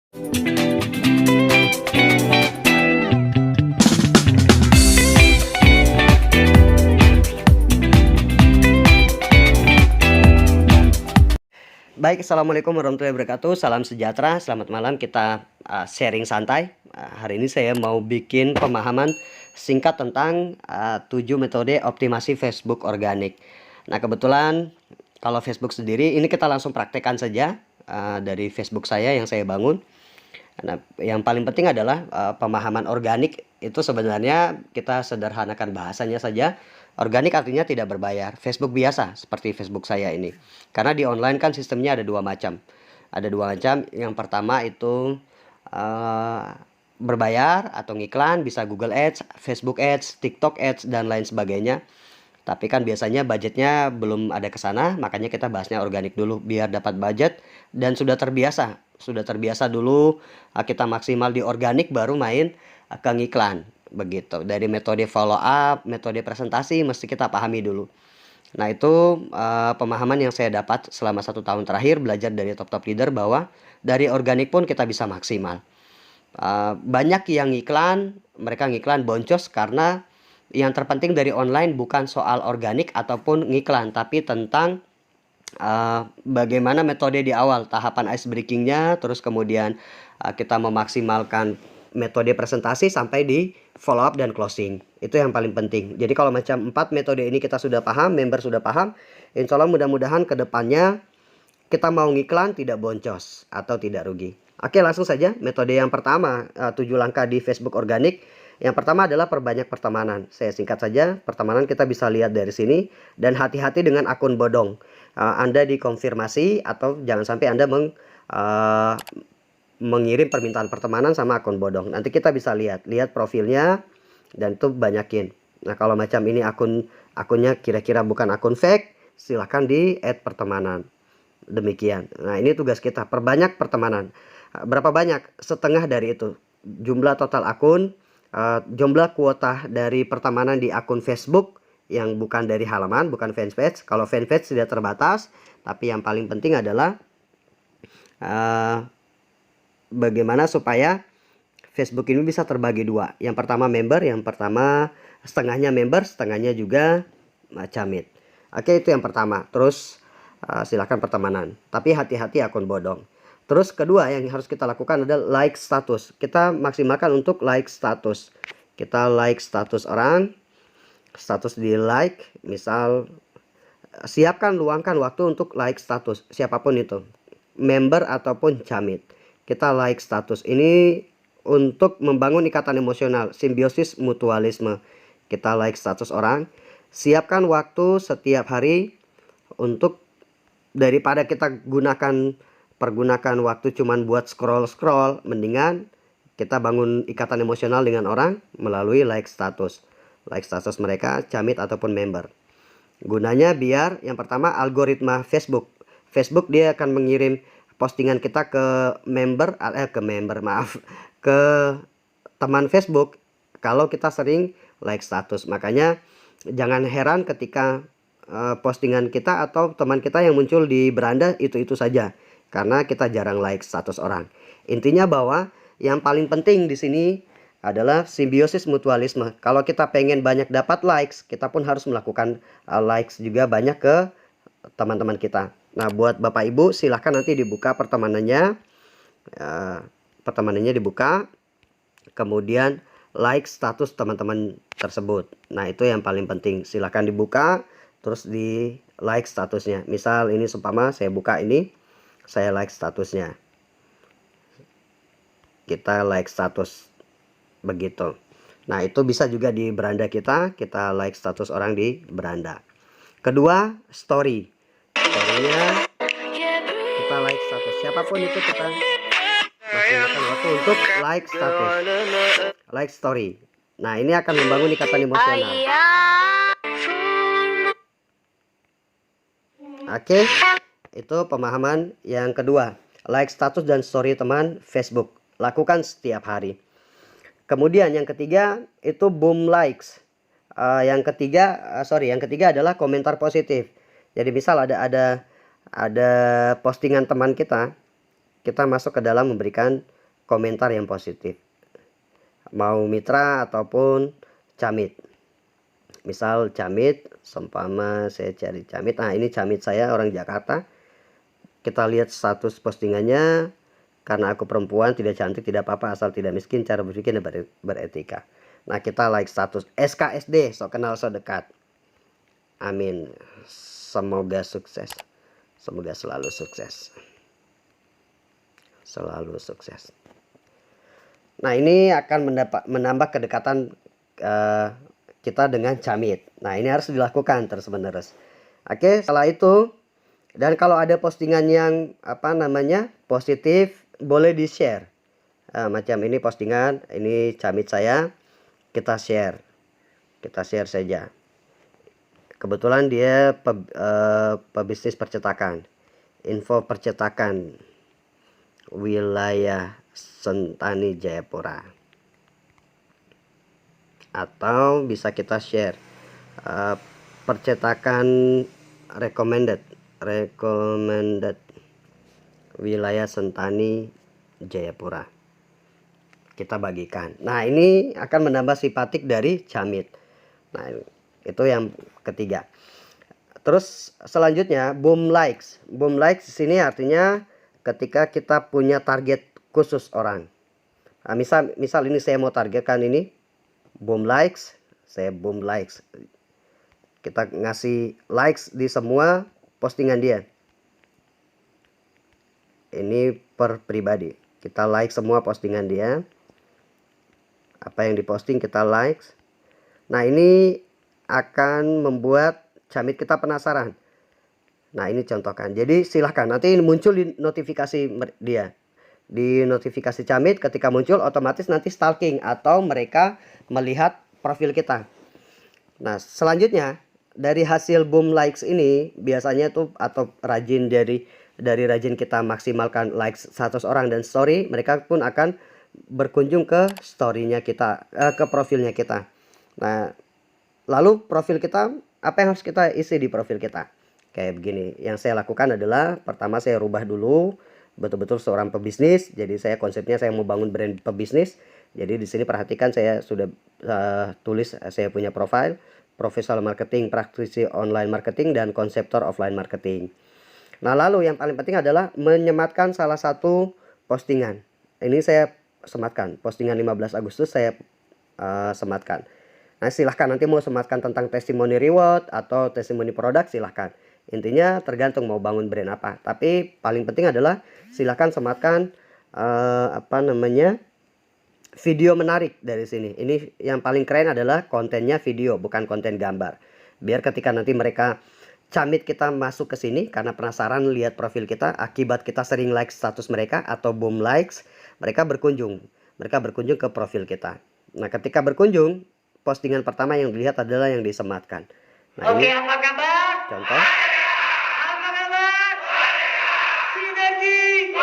Baik, assalamualaikum warahmatullahi wabarakatuh. Salam sejahtera, selamat malam. Kita sharing santai. Hari ini saya mau bikin pemahaman singkat tentang 7 metode optimasi Facebook organik. Nah, kebetulan kalau Facebook sendiri ini kita langsung praktekkan saja dari Facebook saya yang saya bangun. Nah, yang paling penting adalah pemahaman organik itu sebenarnya kita sederhanakan bahasanya saja. Organik artinya tidak berbayar. Facebook biasa seperti Facebook saya ini. Karena di online kan sistemnya ada dua macam. Ada dua macam. Yang pertama itu berbayar atau ngiklan, bisa Google Ads, Facebook Ads, TikTok Ads, dan lain sebagainya. Tapi kan biasanya budgetnya belum ada ke sana, makanya kita bahasnya organik dulu biar dapat budget dan sudah terbiasa. Sudah terbiasa dulu kita maksimal di organik baru main ke ngiklan. Begitu. Dari metode follow up, metode presentasi mesti kita pahami dulu. Nah, itu pemahaman yang saya dapat selama 1 tahun terakhir belajar dari top leader bahwa dari organik pun kita bisa maksimal. Banyak yang ngiklan, mereka ngiklan boncos karena yang terpenting dari online bukan soal organik ataupun ngiklan, tapi tentang bagaimana metode di awal, tahapan ice breakingnya, terus kemudian kita memaksimalkan metode presentasi sampai di follow up dan closing. Itu yang paling penting. Jadi kalau macam 4 metode ini kita sudah paham, member sudah paham, insya Allah mudah-mudahan ke depannya kita mau ngiklan tidak boncos atau tidak rugi. Oke, langsung saja. Metode yang pertama, 7 langkah di Facebook organik. Yang pertama adalah perbanyak pertemanan. Saya singkat saja, pertemanan kita bisa lihat dari sini. Dan hati-hati dengan akun bodong. Anda dikonfirmasi atau jangan sampai Anda mengirim permintaan pertemanan sama akun bodong. Nanti kita bisa lihat profilnya dan itu banyakin. Nah, kalau macam ini akunnya kira-kira bukan akun fake, silahkan di add pertemanan. Demikian. Nah, ini tugas kita, perbanyak pertemanan. Berapa banyak? Setengah dari itu. Jumlah total akun, jumlah kuota dari pertemanan di akun Facebook yang bukan dari halaman, bukan fanpage. Kalau fanpage tidak terbatas, tapi yang paling penting adalah bagaimana supaya Facebook ini bisa terbagi dua. Yang pertama member, yang pertama setengahnya member, setengahnya juga camit. Oke, itu yang pertama. Terus silakan pertemanan, tapi hati-hati akun bodong. Terus kedua yang harus kita lakukan adalah like status. Kita maksimalkan untuk like status. Kita like status orang, status di like, misal luangkan waktu untuk like status siapapun itu, member ataupun camit. Kita like status ini untuk membangun ikatan emosional, simbiosis mutualisme. Kita like status orang, siapkan waktu setiap hari untuk, daripada kita pergunakan waktu cuman buat scroll, mendingan kita bangun ikatan emosional dengan orang melalui like status. Like status mereka, camit ataupun member. Gunanya biar yang pertama algoritma Facebook dia akan mengirim postingan kita ke ke teman Facebook kalau kita sering like status. Makanya jangan heran ketika postingan kita atau teman kita yang muncul di beranda itu saja, karena kita jarang like status orang. Intinya bahwa yang paling penting di sini adalah simbiosis mutualisme. Kalau kita pengen banyak dapat likes, kita pun harus melakukan likes juga banyak ke teman-teman kita. Nah, buat Bapak Ibu silahkan nanti dibuka pertemanannya. Pertemanannya dibuka, kemudian like status teman-teman tersebut. Nah, itu yang paling penting. Silahkan dibuka, terus di like statusnya. Misal ini seumpama saya buka ini, saya like statusnya. Kita like status. Begitu. Nah, itu bisa juga di beranda kita like status orang di beranda. Kedua, story. Storynya kita like status siapapun itu, kita maksimalkan waktu untuk like status, like story. Nah, ini akan membangun ikatan emosional. Oke, itu pemahaman yang kedua, like status dan story teman Facebook. Lakukan setiap hari. Kemudian yang ketiga itu boom likes. Yang ketiga adalah komentar positif. Jadi misal ada postingan teman kita masuk ke dalam memberikan komentar yang positif, mau mitra ataupun camit. Misal camit, seumpama saya cari camit, nah ini camit saya orang Jakarta. Kita lihat status postingannya, karena aku perempuan, tidak cantik, tidak apa-apa, asal tidak miskin, cara berpikir beretika. Nah kita like status SKSD, sok kenal sok dekat. Amin, semoga sukses, semoga selalu sukses, selalu sukses. Nah ini akan menambah kedekatan kita dengan camit. Nah ini harus dilakukan terus menerus. Oke, setelah itu, dan kalau ada postingan yang positif, boleh di share. Macam ini postingan, ini camit saya, kita share saja. Kebetulan dia pebisnis percetakan, info percetakan wilayah Sentani Jayapura, atau bisa kita share percetakan recommended wilayah Sentani Jayapura, kita bagikan. Nah ini akan menambah simpatik dari camit. Nah itu yang ketiga. Terus selanjutnya boom likes. Boom likes di sini artinya ketika kita punya target khusus orang. Nah, misal ini saya mau targetkan ini boom likes, saya boom likes. Kita ngasih likes di semua postingan dia. Ini per pribadi. Kita like semua postingan dia. Apa yang diposting kita likes. Nah ini akan membuat camit kita penasaran. Nah ini contohkan. Jadi silahkan nanti muncul di notifikasi dia. Di notifikasi camit ketika muncul otomatis nanti stalking atau mereka melihat profil kita. Nah selanjutnya dari hasil boom likes ini biasanya tuh atau rajin dari rajin kita maksimalkan likes 100 orang dan story, mereka pun akan berkunjung ke storynya kita, ke profilnya kita. Nah lalu profil kita, apa yang harus kita isi di profil kita? Kayak begini. Yang saya lakukan adalah pertama saya rubah dulu betul-betul seorang pebisnis. Jadi saya konsepnya saya mau bangun brand pebisnis. Jadi di sini perhatikan saya sudah tulis saya punya profesional marketing, praktisi online marketing, dan konseptor offline marketing. Nah lalu yang paling penting adalah menyematkan salah satu postingan. Ini saya sematkan postingan 15 Agustus saya sematkan. Nah silahkan nanti mau sematkan tentang testimoni reward atau testimoni produk, silahkan. Intinya tergantung mau bangun brand apa. Tapi paling penting adalah silahkan sematkan video menarik dari sini. Ini yang paling keren adalah kontennya video, bukan konten gambar. Biar ketika nanti mereka camit kita masuk ke sini karena penasaran lihat profil kita, akibat kita sering like status mereka atau boom likes, mereka berkunjung ke profil kita. Nah ketika berkunjung, postingan pertama yang dilihat adalah yang disematkan. Nah, oke, ini apa kabar? Contoh. Apa kabar? Sinergi.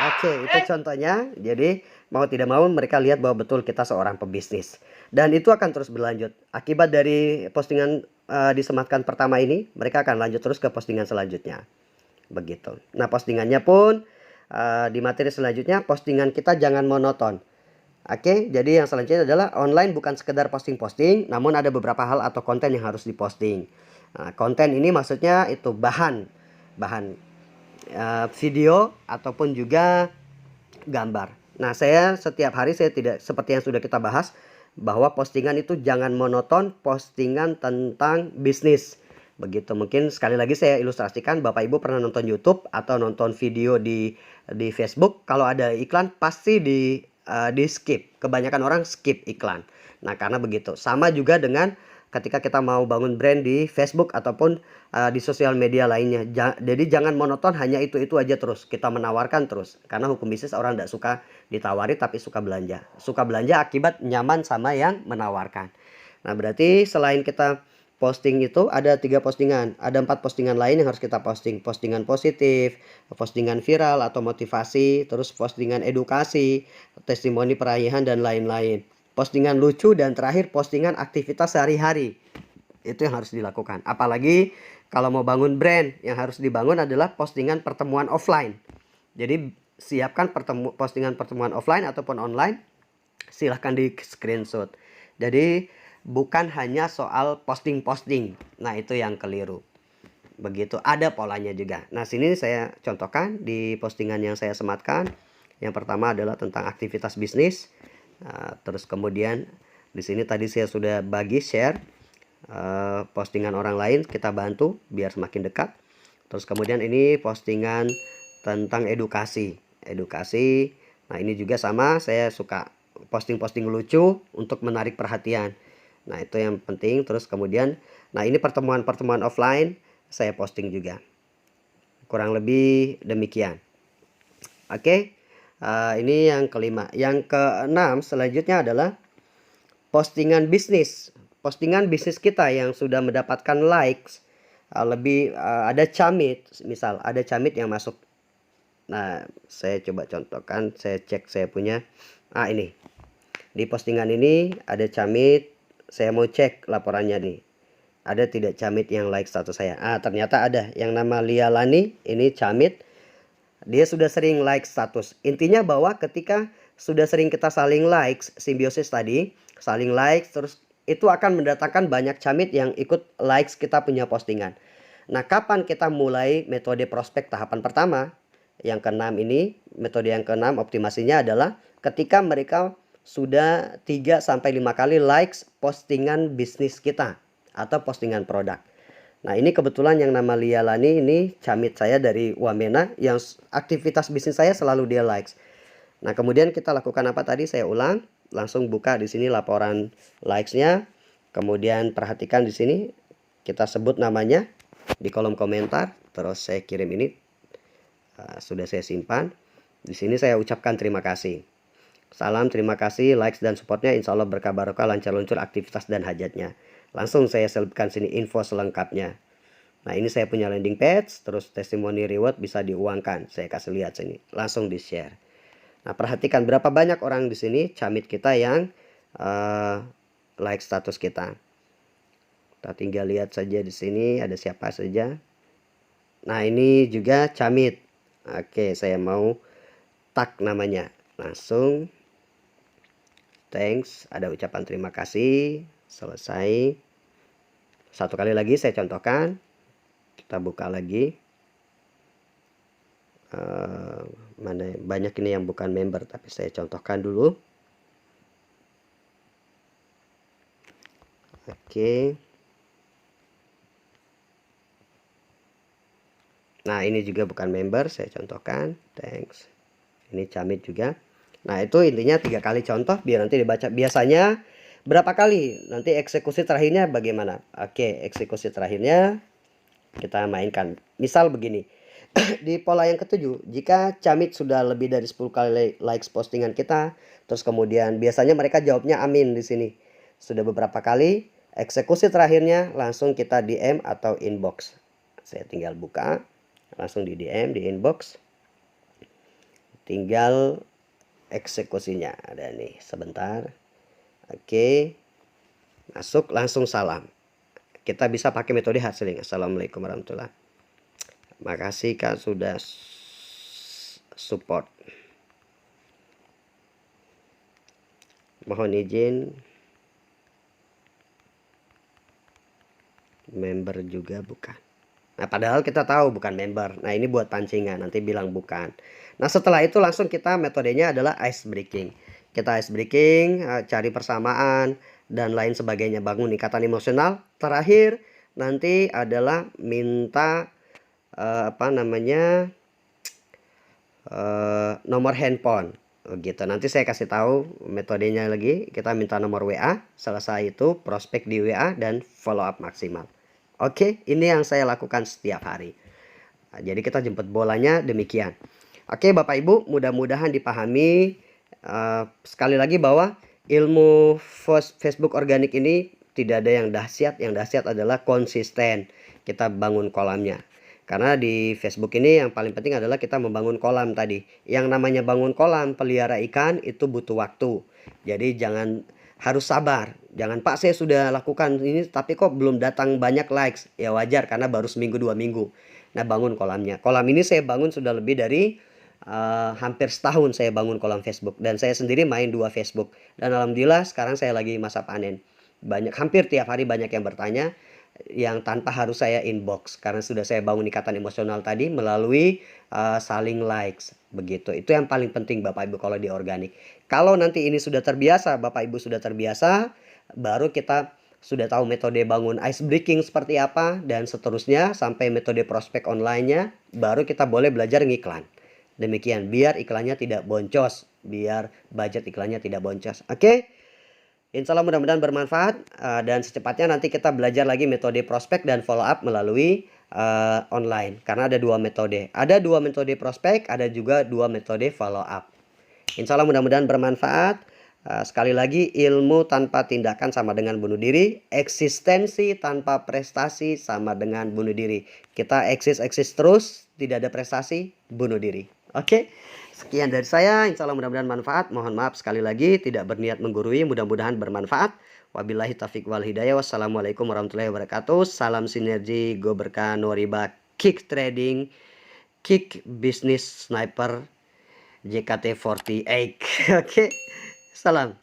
Oke, itu contohnya. Jadi mau tidak mau mereka lihat bahwa betul kita seorang pebisnis. Dan itu akan terus berlanjut. Akibat dari postingan disematkan pertama ini, mereka akan lanjut terus ke postingan selanjutnya. Begitu. Nah postingannya pun di materi selanjutnya, postingan kita jangan monoton. Oke, jadi yang selanjutnya adalah online bukan sekedar posting-posting, namun ada beberapa hal atau konten yang harus diposting. Nah, konten ini maksudnya itu bahan video ataupun juga gambar. Nah, saya setiap hari saya tidak seperti yang sudah kita bahas bahwa postingan itu jangan monoton, postingan tentang bisnis. Begitu, mungkin sekali lagi saya ilustrasikan, Bapak Ibu pernah nonton YouTube atau nonton video di Facebook, kalau ada iklan pasti di skip. Kebanyakan orang skip iklan. Nah karena begitu. Sama juga dengan ketika kita mau bangun brand di Facebook ataupun di sosial media lainnya. Jadi jangan monoton hanya itu aja terus. Kita menawarkan terus. Karena hukum bisnis orang tidak suka ditawari tapi suka belanja. Suka belanja akibat nyaman sama yang menawarkan. Nah berarti selain kita posting itu ada 3 postingan, ada 4 postingan lain yang harus kita posting. Postingan positif, postingan viral atau motivasi, terus postingan edukasi, testimoni perayaan dan lain-lain. Postingan lucu, dan terakhir postingan aktivitas sehari-hari. Itu yang harus dilakukan. Apalagi kalau mau bangun brand, yang harus dibangun adalah postingan pertemuan offline. Jadi siapkan postingan pertemuan offline ataupun online, silahkan di screenshot. Jadi bukan hanya soal posting-posting. Nah, itu yang keliru. Begitu, ada polanya juga. Nah, sini saya contohkan di postingan yang saya sematkan. Yang pertama adalah tentang aktivitas bisnis. Terus kemudian di sini tadi saya sudah bagi share postingan orang lain, kita bantu biar semakin dekat. Terus kemudian ini postingan tentang edukasi. Nah, ini juga sama, saya suka posting-posting lucu untuk menarik perhatian. Nah, itu yang penting. Terus kemudian, nah ini pertemuan offline saya posting juga. Kurang lebih demikian. Oke. Ini yang kelima. Yang keenam selanjutnya adalah postingan bisnis. Postingan bisnis kita yang sudah mendapatkan likes ada camit, misal ada camit yang masuk. Nah, saya coba contohkan, saya cek saya punya ini. Di postingan ini ada camit, saya mau cek laporannya nih. Ada tidak camit yang like status saya? Ternyata ada. Yang nama Lia Lani, ini camit. Dia sudah sering like status. Intinya bahwa ketika sudah sering kita saling likes, simbiosis tadi, saling likes, terus itu akan mendatangkan banyak camit yang ikut likes kita punya postingan. Nah, kapan kita mulai metode prospek tahapan pertama? Yang keenam ini, metode yang keenam optimasinya adalah ketika mereka sudah 3-5 kali likes postingan bisnis kita atau postingan produk. Nah, ini kebetulan yang nama Lia Lani ini camit saya dari Wamena yang aktivitas bisnis saya selalu dia likes. Nah, kemudian kita lakukan apa tadi? Saya ulang, langsung buka di sini laporan likes-nya. Kemudian perhatikan di sini kita sebut namanya di kolom komentar, terus saya kirim ini. Sudah saya simpan. Di sini saya ucapkan terima kasih. Salam, terima kasih, likes dan supportnya, insya Allah berkah barokah, lancar luncur aktivitas dan hajatnya. Langsung saya selipkan sini info selengkapnya. Nah, ini saya punya landing page, terus testimoni reward bisa diuangkan. Saya kasih lihat sini, langsung di share. Nah, perhatikan berapa banyak orang di sini camit kita yang like status kita. Kita tinggal lihat saja di sini ada siapa saja. Nah, ini juga camit. Oke, saya mau tag namanya. Langsung thanks, ada ucapan terima kasih, selesai. Satu kali lagi saya contohkan. Kita buka lagi. Mana banyak ini yang bukan member, tapi saya contohkan dulu. Oke. Nah, ini juga bukan member, saya contohkan. Thanks. Ini camit juga. Nah, itu intinya 3 kali contoh biar nanti dibaca. Biasanya berapa kali? Nanti eksekusi terakhirnya bagaimana? Oke, eksekusi terakhirnya kita mainkan. Misal begini. Di pola yang ketujuh, jika camit sudah lebih dari 10 kali likes postingan kita, terus kemudian biasanya mereka jawabnya amin di sini. Sudah beberapa kali, eksekusi terakhirnya langsung kita DM atau inbox. Saya tinggal buka, langsung di DM, di inbox. Tinggal eksekusinya ada nih, sebentar. Oke, masuk, langsung salam. Kita bisa pakai metode hard selling. Assalamualaikum warahmatullahi wabarakatuh. Makasih Kak sudah support. Mohon izin member juga bukan. Nah, padahal kita tahu bukan member. Nah, ini buat pancingan, nanti bilang bukan. Nah, setelah itu langsung kita metodenya adalah ice breaking. Kita ice breaking, cari persamaan dan lain sebagainya, bangun ikatan emosional. Terakhir nanti adalah minta nomor handphone gitu. Nanti saya kasih tahu metodenya lagi. Kita minta nomor WA, selesai itu prospek di WA dan follow up maksimal. Oke, ini yang saya lakukan setiap hari. Nah, jadi kita jemput bolanya demikian. Oke, Bapak Ibu, mudah-mudahan dipahami sekali lagi bahwa ilmu Facebook organik ini tidak ada yang dahsyat. Yang dahsyat adalah konsisten kita bangun kolamnya. Karena di Facebook ini yang paling penting adalah kita membangun kolam tadi. Yang namanya bangun kolam, pelihara ikan itu butuh waktu. Jadi jangan, harus sabar. Jangan, Pak saya sudah lakukan ini tapi kok belum datang banyak likes. Ya wajar karena baru seminggu 2 minggu. Nah, bangun kolamnya. Kolam ini saya bangun sudah lebih dari hampir setahun saya bangun kolam Facebook, dan saya sendiri main 2 Facebook, dan alhamdulillah sekarang saya lagi masa panen. Hampir tiap hari banyak yang bertanya, yang tanpa harus saya inbox, karena sudah saya bangun ikatan emosional tadi melalui saling likes, begitu. Itu yang paling penting Bapak Ibu kalau di organik. Kalau nanti ini sudah terbiasa, Bapak Ibu sudah terbiasa, baru kita sudah tahu metode bangun ice breaking seperti apa dan seterusnya sampai metode prospek online-nya, baru kita boleh belajar ngiklan. Demikian, biar iklannya tidak boncos, biar budget iklannya tidak boncos. Oke? Insya Allah mudah-mudahan bermanfaat, dan secepatnya nanti kita belajar lagi metode prospek dan follow up melalui online, karena ada 2 metode. Ada 2 metode prospek, ada juga 2 metode follow up. Insya Allah mudah-mudahan bermanfaat. Sekali lagi, ilmu tanpa tindakan sama dengan bunuh diri. Eksistensi tanpa prestasi sama dengan bunuh diri. Kita eksis terus, tidak ada prestasi, bunuh diri. Oke, sekian dari saya. Insya Allah mudah-mudahan manfaat. Mohon maaf sekali lagi, tidak berniat menggurui. Mudah-mudahan bermanfaat. Wabillahi taufiq wal hidayah. Wassalamualaikum warahmatullahi wabarakatuh. Salam sinergi, go berkah, no riba, kick trading, kick business sniper, JKT48. Oke, salam.